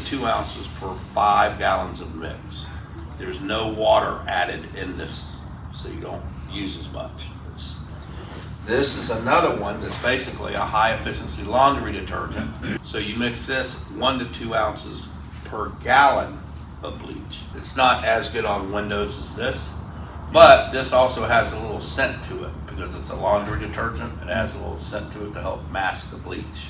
2 ounces per 5 gallons of mix. There's no water added in this, so you don't use as much. This is another one that's basically a high efficiency laundry detergent. So you mix this 1 to 2 ounces per gallon of bleach. It's not as good on windows as this, but this also has a little scent to it because it's a laundry detergent. It has a little scent to it to help mask the bleach.